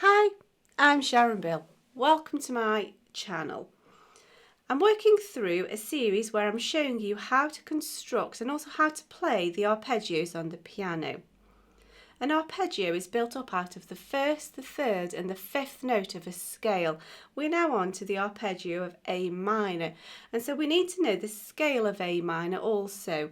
Hi, I'm Sharon Bill. Welcome to my channel. I'm working through a series where I'm showing you how to construct and also how to play the arpeggios on the piano. An arpeggio is built up out of the first, the third and the fifth note of a scale. We're now on to the arpeggio of A minor, and so we need to know the scale of A minor also.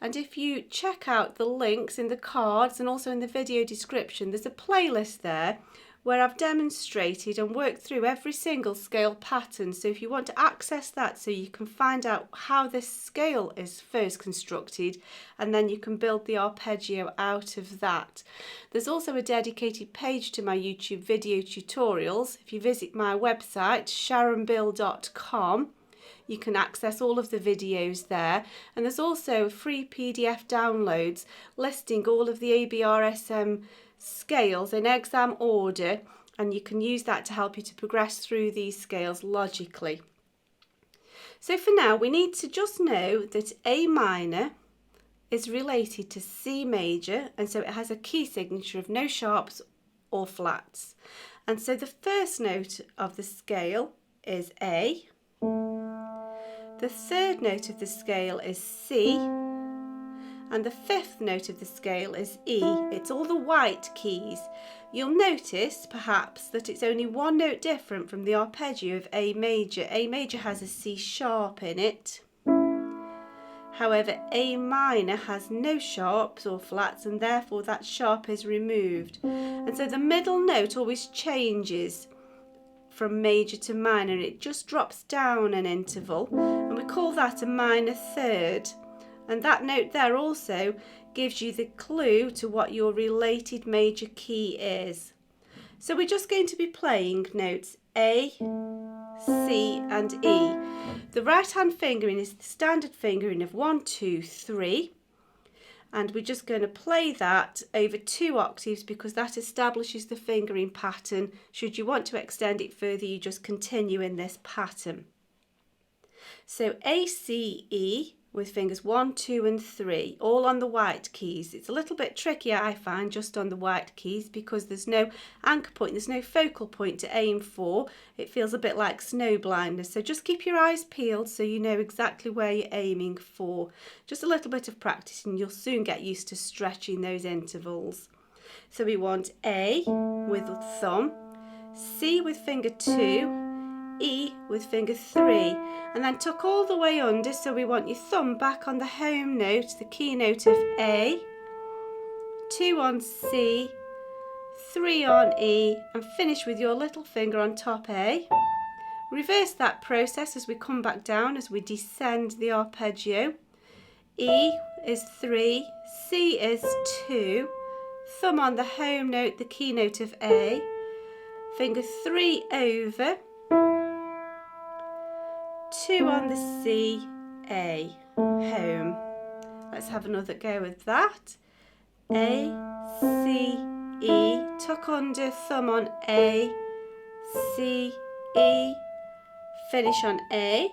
And if you check out the links in the cards and also in the video description, there's a playlist there where I've demonstrated and worked through every single scale pattern. So if you want to access that so you can find out how this scale is first constructed, and then you can build the arpeggio out of that. There's also a dedicated page to my YouTube video tutorials. If you visit my website sharonbill.com, you can access all of the videos there, and there's also free PDF downloads listing all of the ABRSM scales in exam order, and you can use that to help you to progress through these scales logically. So for now we need to just know that A minor is related to C major, and so it has a key signature of no sharps or flats. And so the first note of the scale is A, the third note of the scale is C, and the fifth note of the scale is E. It's all the white keys. You'll notice perhaps that it's only one note different from the arpeggio of A major. A major has a C sharp in it. However, A minor has no sharps or flats, and therefore that sharp is removed. And so the middle note always changes from major to minor. It just drops down an interval, and we call that a minor third. And that note there also gives you the clue to what your related major key is. So we're just going to be playing notes A, C and E. The right hand fingering is the standard fingering of 1, 2, 3. And we're just going to play that over 2 octaves because that establishes the fingering pattern. Should you want to extend it further, you just continue in this pattern. So A, C, E, with fingers 1, 2 and 3, all on the white keys. It's a little bit trickier, I find, just on the white keys because there's no anchor point, there's no focal point to aim for. It feels a bit like snow blindness, so just keep your eyes peeled so you know exactly where you're aiming for. Just a little bit of practice and you'll soon get used to stretching those intervals. So we want A with thumb, C with finger 2, E with finger 3, and then tuck all the way under, so we want your thumb back on the home note, the key note of A, 2 on C, 3 on E, and finish with your little finger on top A. Reverse that process as we come back down, as we descend the arpeggio. E is 3, C is 2, thumb on the home note, the key note of A, finger 3 over, 2 on the C, A, home. Let's have another go with that. A, C, E, tuck under, thumb on A, C, E, finish on A,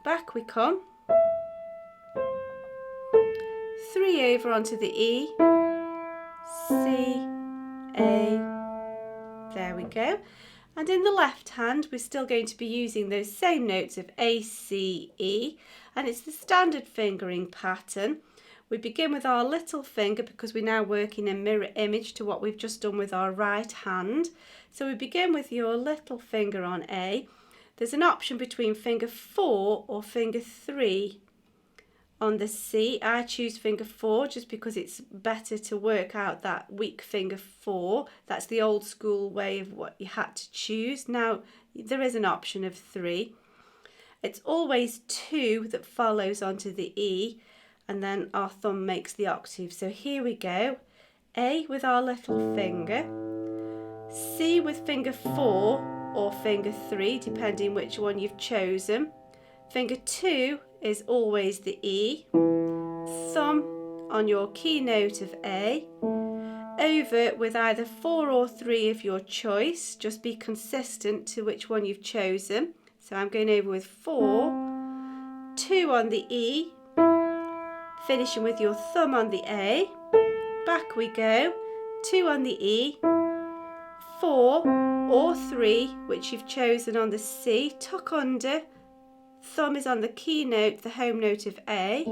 back we come. 3 over onto the E, C, A, there we go. And in the left hand, we're still going to be using those same notes of A, C, E, and it's the standard fingering pattern. We begin with our little finger because we're now working in mirror image to what we've just done with our right hand. So we begin with your little finger on A. There's an option between finger 4 or finger 3 on the C. I choose finger 4 just because it's better to work out that weak finger 4. That's the old school way of what you had to choose. Now there is an option of 3. It's always 2 that follows onto the E, and then our thumb makes the octave. So here we go. A with our little finger, C with finger 4 or finger 3 depending which one you've chosen. Finger 2 is always the E, thumb on your key note of A, over with either 4 or 3 of your choice. Just be consistent to which one you've chosen. So I'm going over with 4, 2 on the E, finishing with your thumb on the A, back we go, 2 on the E, 4 or 3, which you've chosen on the C, tuck under, thumb is on the key note, the home note of A,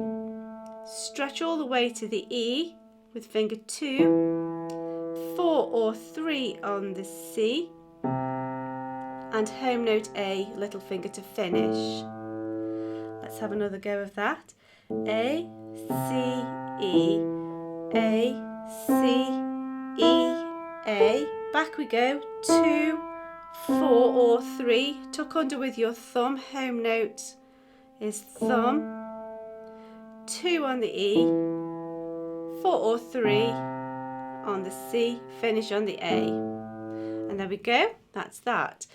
stretch all the way to the E with finger 2, 4 or 3 on the C, and home note A, little finger to finish. Let's have another go of that. A, C, E, A, C, E, A. Back we go. 2, 4 or 3. Tuck under with your thumb. Home note is thumb. 2 on the E. 4 or 3 on the C. Finish on the A. And there we go. That's that.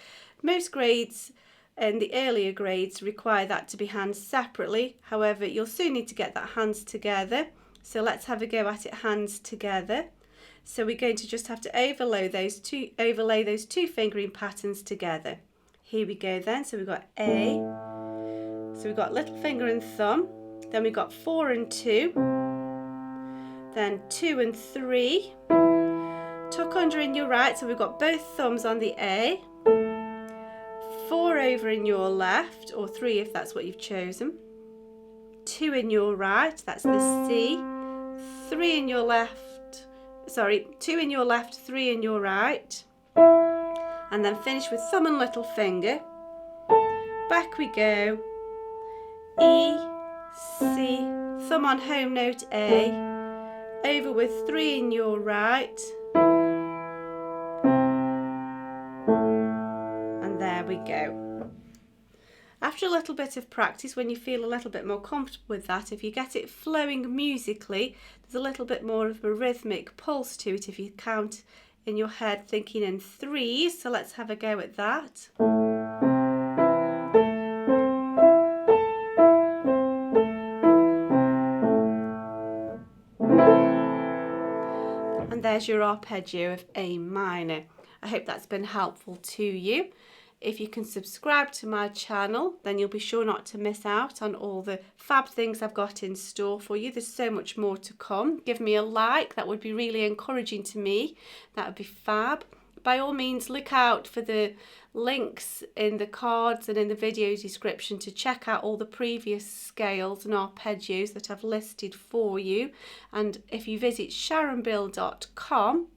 Most grades and the earlier grades require that to be hands separately. However, you'll soon need to get that hands together. So let's have a go at it hands together. So we're going to just have to overlay those two fingering patterns together. Here we go then. So we've got A. So we've got little finger and thumb. Then we've got 4 and 2. Then 2 and 3. Tuck under in your right. So we've got both thumbs on the A. 4 over in your left, or 3 if that's what you've chosen. 2 in your right, that's the C. 3 in your left, 2 in your left, 3 in your right. And then finish with thumb and little finger. Back we go. E, C, thumb on home note A. Over with 3 in your right. There we go. After a little bit of practice, when you feel a little bit more comfortable with that, if you get it flowing musically, there's a little bit more of a rhythmic pulse to it if you count in your head thinking in 3s. So let's have a go at that. And there's your arpeggio of A minor. I hope that's been helpful to you. If you can subscribe to my channel, then you'll be sure not to miss out on all the fab things I've got in store for you. There's so much more to come. Give me a like, that would be really encouraging to me. That would be fab. By all means, look out for the links in the cards and in the video description to check out all the previous scales and arpeggios that I've listed for you. And if you visit sharonbill.com,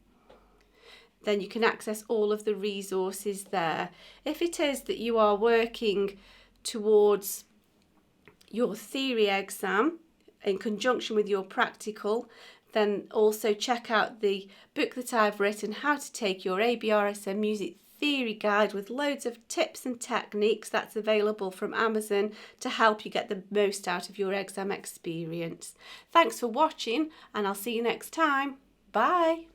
then you can access all of the resources there. If it is that you are working towards your theory exam in conjunction with your practical, then also check out the book that I've written, How to Take Your ABRSM Music Theory Guide, with loads of tips and techniques. That's available from Amazon to help you get the most out of your exam experience. Thanks for watching, and I'll see you next time. Bye.